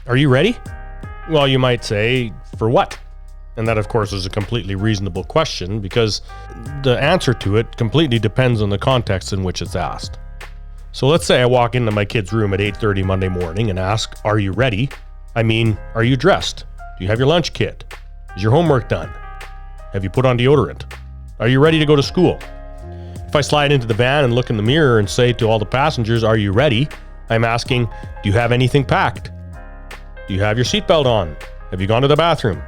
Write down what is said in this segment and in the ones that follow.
Are you ready? Well, you might say, for what? And that, of course, is a completely reasonable question because the answer to it completely depends on the context in which it's asked. So let's say I walk into my kid's room at 8:30 Monday morning and ask, are you ready? I mean, are you dressed? Do you have your lunch kit? Is your homework done? Have you put on deodorant? Are you ready to go to school? If I slide into the van and look in the mirror and say to all the passengers, are you ready? I'm asking, do you have anything packed? Do you have your seatbelt on? Have you gone to the bathroom?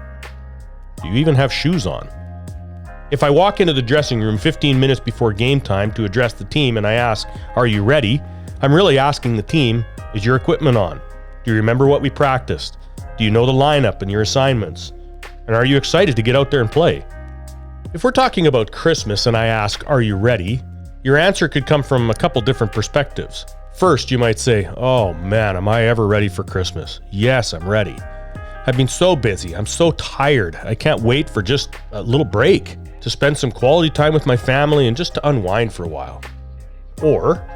Do you even have shoes on? If I walk into the dressing room 15 minutes before game time to address the team and I ask, are you ready? I'm really asking the team, is your equipment on? Do you remember what we practiced? Do you know the lineup and your assignments? And are you excited to get out there and play? If we're talking about Christmas and I ask, are you ready? Your answer could come from a couple different perspectives. First, you might say, oh man, am I ever ready for Christmas? Yes, I'm ready. I've been so busy. I'm so tired. I can't wait for just a little break to spend some quality time with my family and just to unwind for a while. Or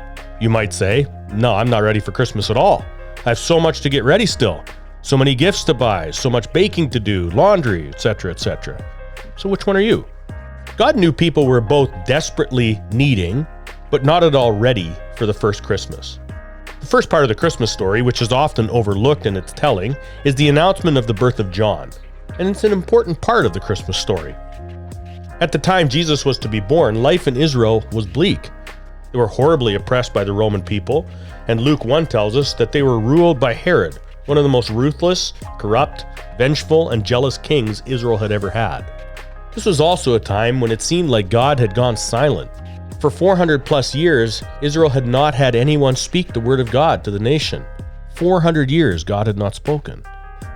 you might say, no, I'm not ready for Christmas at all. I have so much to get ready still. So many gifts to buy, so much baking to do, laundry, etc., etc. So which one are you? God knew people were both desperately needing, but not at all ready for the first Christmas. The first part of the Christmas story, which is often overlooked in its telling, is the announcement of the birth of John, and it's an important part of the Christmas story. At the time Jesus was to be born, life in Israel was bleak. They were horribly oppressed by the Roman people, and Luke 1 tells us that they were ruled by Herod, one of the most ruthless, corrupt, vengeful, and jealous kings Israel had ever had. This was also a time when it seemed like God had gone silent. For 400 plus years, Israel had not had anyone speak the word of God to the nation. 400 years God had not spoken.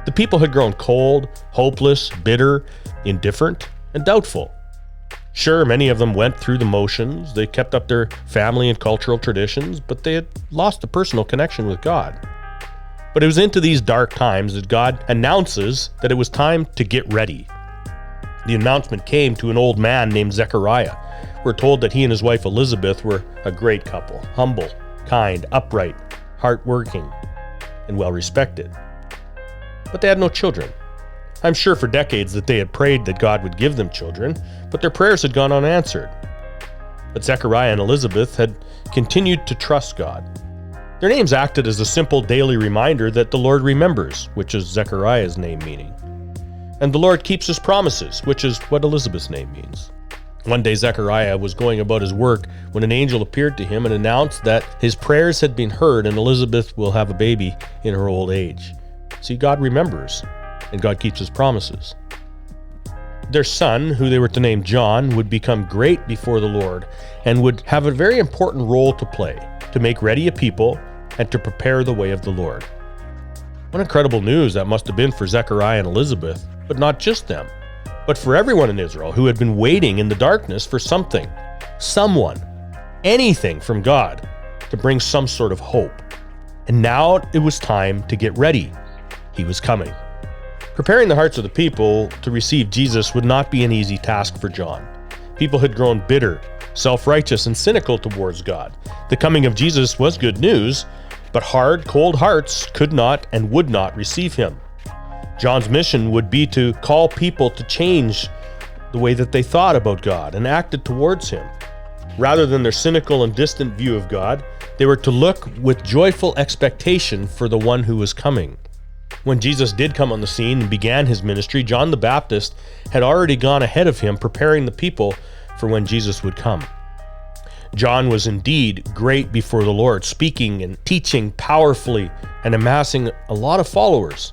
The people had grown cold, hopeless, bitter, indifferent, and doubtful. Sure, many of them went through the motions, they kept up their family and cultural traditions, but they had lost the personal connection with God. But it was into these dark times that God announces that it was time to get ready. The announcement came to an old man named Zechariah. We're told that he and his wife Elizabeth were a great couple, humble, kind, upright, hardworking, and well-respected. But they had no children. I'm sure for decades that they had prayed that God would give them children, but their prayers had gone unanswered. But Zechariah and Elizabeth had continued to trust God. Their names acted as a simple daily reminder that the Lord remembers, which is Zechariah's name meaning. And the Lord keeps his promises, which is what Elizabeth's name means. One day Zechariah was going about his work when an angel appeared to him and announced that his prayers had been heard and Elizabeth will have a baby in her old age. See, God remembers, and God keeps his promises. Their son, who they were to name John, would become great before the Lord and would have a very important role to play, to make ready a people and to prepare the way of the Lord. What incredible news that must have been for Zechariah and Elizabeth, but not just them, but for everyone in Israel who had been waiting in the darkness for something, someone, anything from God to bring some sort of hope. And now it was time to get ready. He was coming. Preparing the hearts of the people to receive Jesus would not be an easy task for John. People had grown bitter, self-righteous, and cynical towards God. The coming of Jesus was good news, but hard, cold hearts could not and would not receive him. John's mission would be to call people to change the way that they thought about God and acted towards him. Rather than their cynical and distant view of God, they were to look with joyful expectation for the one who was coming. When Jesus did come on the scene and began his ministry, John the Baptist had already gone ahead of him, preparing the people for when Jesus would come. John was indeed great before the Lord, speaking and teaching powerfully and amassing a lot of followers.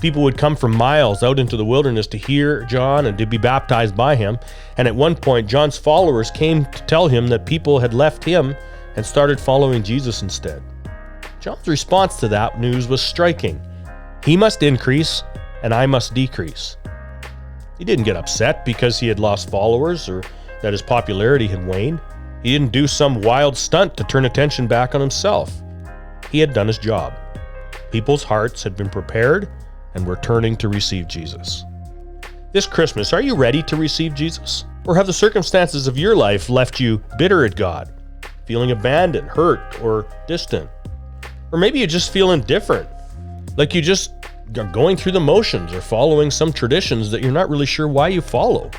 People would come from miles out into the wilderness to hear John and to be baptized by him. And at one point, John's followers came to tell him that people had left him and started following Jesus instead. John's response to that news was striking. He must increase and I must decrease. He didn't get upset because he had lost followers or that his popularity had waned. He didn't do some wild stunt to turn attention back on himself. He had done his job. People's hearts had been prepared and were turning to receive Jesus. This Christmas, are you ready to receive Jesus? Or have the circumstances of your life left you bitter at God, feeling abandoned, hurt, or distant? Or maybe you just feel indifferent, like you just are going through the motions or following some traditions that you're not really sure why you follow.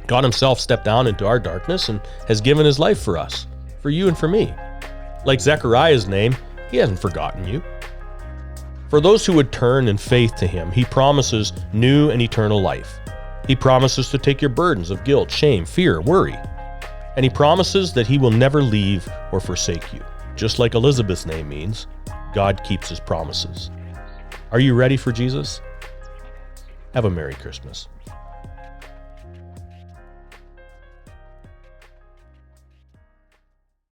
God himself stepped down into our darkness and has given his life for us, for you and for me. Like Zechariah's name, he hasn't forgotten you. For those who would turn in faith to him, he promises new and eternal life. He promises to take your burdens of guilt, shame, fear, worry. And he promises that he will never leave or forsake you. Just like Elizabeth's name means, God keeps his promises. Are you ready for Jesus? Have a Merry Christmas.